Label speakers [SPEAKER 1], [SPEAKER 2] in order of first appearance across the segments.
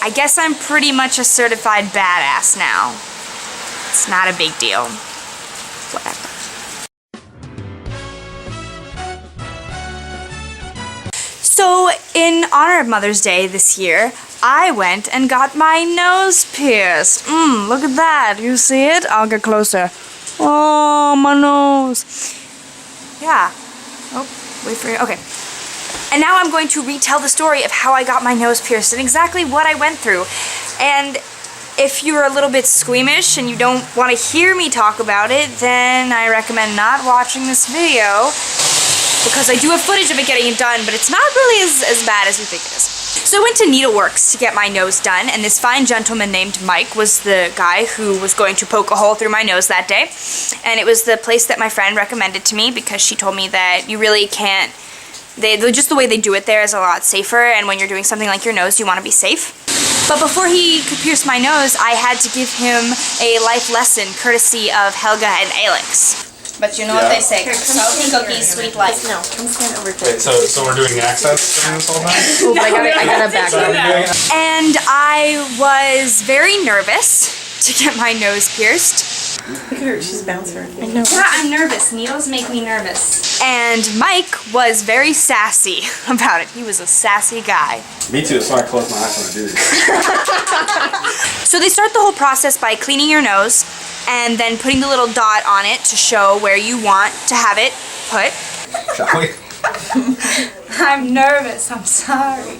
[SPEAKER 1] I guess I'm pretty much a certified badass now. It's not a big deal. Whatever. So, in honor of Mother's Day this year, I went and got my nose pierced. Look at that. You see it? I'll get closer. Oh, my nose. Yeah. Oh, wait for it. Okay. And now I'm going to retell the story of how I got my nose pierced and exactly what I went through. And if you're a little bit squeamish and you don't want to hear me talk about it, then I recommend not watching this video, because I do have footage of it getting it done, but it's not really as bad as you think it is. So I went to Needleworks to get my nose done, and this fine gentleman named Mike was the guy who was going to poke a hole through my nose that day. And it was the place that my friend recommended to me because she told me that you really can't, just the way they do it there is a lot safer, and when you're doing something like your nose, you want to be safe. But before he could pierce my nose, I had to give him a life lesson courtesy of Helga and Alex. But you know what they say, salty cookies, sweet life.
[SPEAKER 2] No, come stand over to
[SPEAKER 3] Wait, so we're doing accents during this whole time?
[SPEAKER 2] Oh, but I gotta back up.
[SPEAKER 1] And I was very nervous to get my nose pierced.
[SPEAKER 2] Look at her, she's bouncing. I know.
[SPEAKER 1] Yeah, I'm nervous. Needles make me nervous. And Mike was very sassy about it. He was a sassy guy.
[SPEAKER 3] Me too, so I close my eyes when I do this.
[SPEAKER 1] So they start the whole process by cleaning your nose and then putting the little dot on it to show where you want to have it put.
[SPEAKER 3] Shall we?
[SPEAKER 1] I'm nervous. I'm sorry.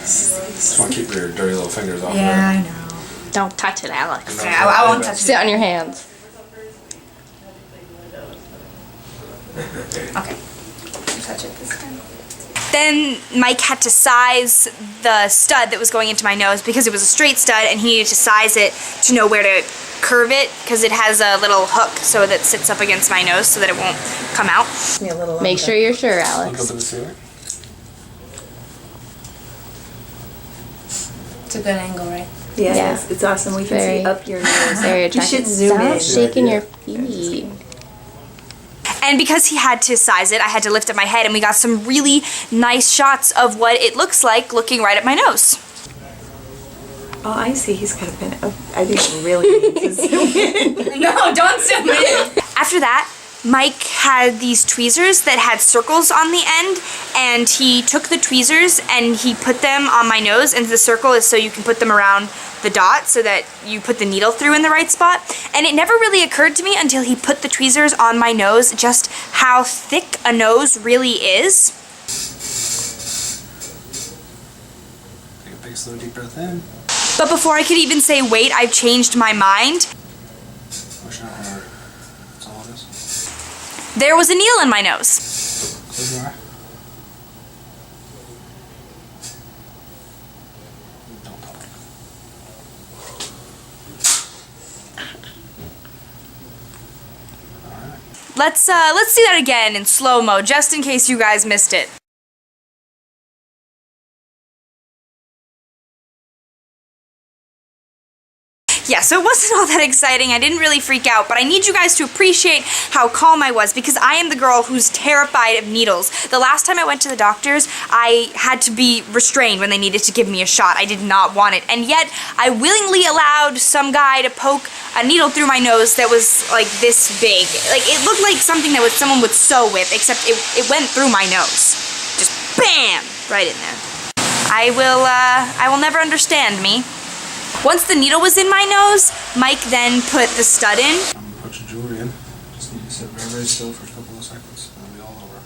[SPEAKER 3] Just want to keep your dirty little fingers off
[SPEAKER 1] Yeah, I
[SPEAKER 3] there.
[SPEAKER 1] know.
[SPEAKER 2] Don't touch it, Alex.
[SPEAKER 1] Yeah, I won't touch it.
[SPEAKER 2] Sit on your hands.
[SPEAKER 1] Okay. Touch it this time. Then Mike had to size the stud that was going into my nose because it was a straight stud, and he needed to size it to know where to curve it because it has a little hook so that sits up against my nose so that it won't come out.
[SPEAKER 2] Make sure you're sure,
[SPEAKER 3] Look up
[SPEAKER 2] Alex.
[SPEAKER 3] to the ceiling.
[SPEAKER 1] It's a good angle, right?
[SPEAKER 4] Yeah,
[SPEAKER 2] Yeah.
[SPEAKER 4] it's awesome. We can
[SPEAKER 2] Very-
[SPEAKER 4] see up your nose.
[SPEAKER 2] Very
[SPEAKER 4] You
[SPEAKER 2] attractive.
[SPEAKER 4] should zoom in.
[SPEAKER 2] Stop shaking your feet.
[SPEAKER 1] And because he had to size it, I had to lift up my head, and we got some really nice shots of what it looks like looking right at my nose.
[SPEAKER 4] Oh, I see. He's kind of been. Oh, I think you really need to zoom in.
[SPEAKER 1] No, don't zoom in. After that, Mike had these tweezers that had circles on the end, and he took the tweezers and he put them on my nose, and the circle is so you can put them around the dot so that you put the needle through in the right spot. And it never really occurred to me until he put the tweezers on my nose just how thick a nose really is.
[SPEAKER 3] Take a big, slow, deep breath in.
[SPEAKER 1] But before I could even say wait, I've changed my mind.
[SPEAKER 3] Push out hard. That's all it is.
[SPEAKER 1] There was a needle in my nose.
[SPEAKER 3] Close your eye. Don't talk.
[SPEAKER 1] Let's see that again in slow-mo, just in case you guys missed it. Yeah, so it wasn't all that exciting. I didn't really freak out, but I need you guys to appreciate how calm I was because I am the girl who's terrified of needles. The last time I went to the doctors, I had to be restrained when they needed to give me a shot. I did not want it, and yet I willingly allowed some guy to poke a needle through my nose that was like this big. Like, it looked like something that someone would sew with, except it went through my nose. Just bam! Right in there. I will never understand me. Once the needle was in my nose, Mike then put the stud in.
[SPEAKER 3] I'm gonna put your jewelry in. Just need to sit very, very still for a couple of seconds, and it'll be all over.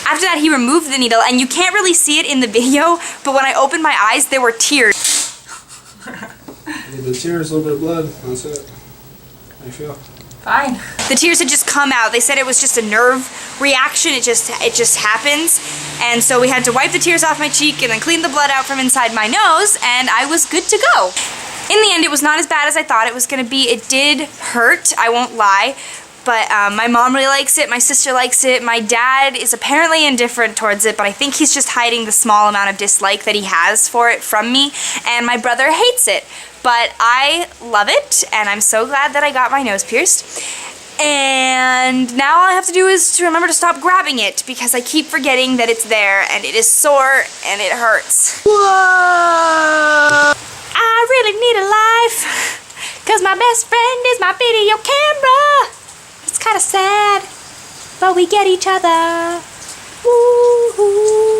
[SPEAKER 1] After that, he removed the needle, and you can't really see it in the video, but when I opened my eyes, there were tears.
[SPEAKER 3] A little bit of tears, a little bit of blood. That's it. How you feel?
[SPEAKER 1] Fine. The tears had just come out. They said it was just a nerve reaction. It just happens. And so we had to wipe the tears off my cheek and then clean the blood out from inside my nose, and I was good to go. In the end, it was not as bad as I thought it was going to be. It did hurt, I won't lie. But my mom really likes it, my sister likes it, my dad is apparently indifferent towards it, but I think he's just hiding the small amount of dislike that he has for it from me, and my brother hates it. But I love it, and I'm so glad that I got my nose pierced. And now all I have to do is to remember to stop grabbing it because I keep forgetting that it's there and it is sore and it hurts. Whoa! I really need a life because my best friend is my video camera. It's kind of sad, but we get each other. Woo-hoo.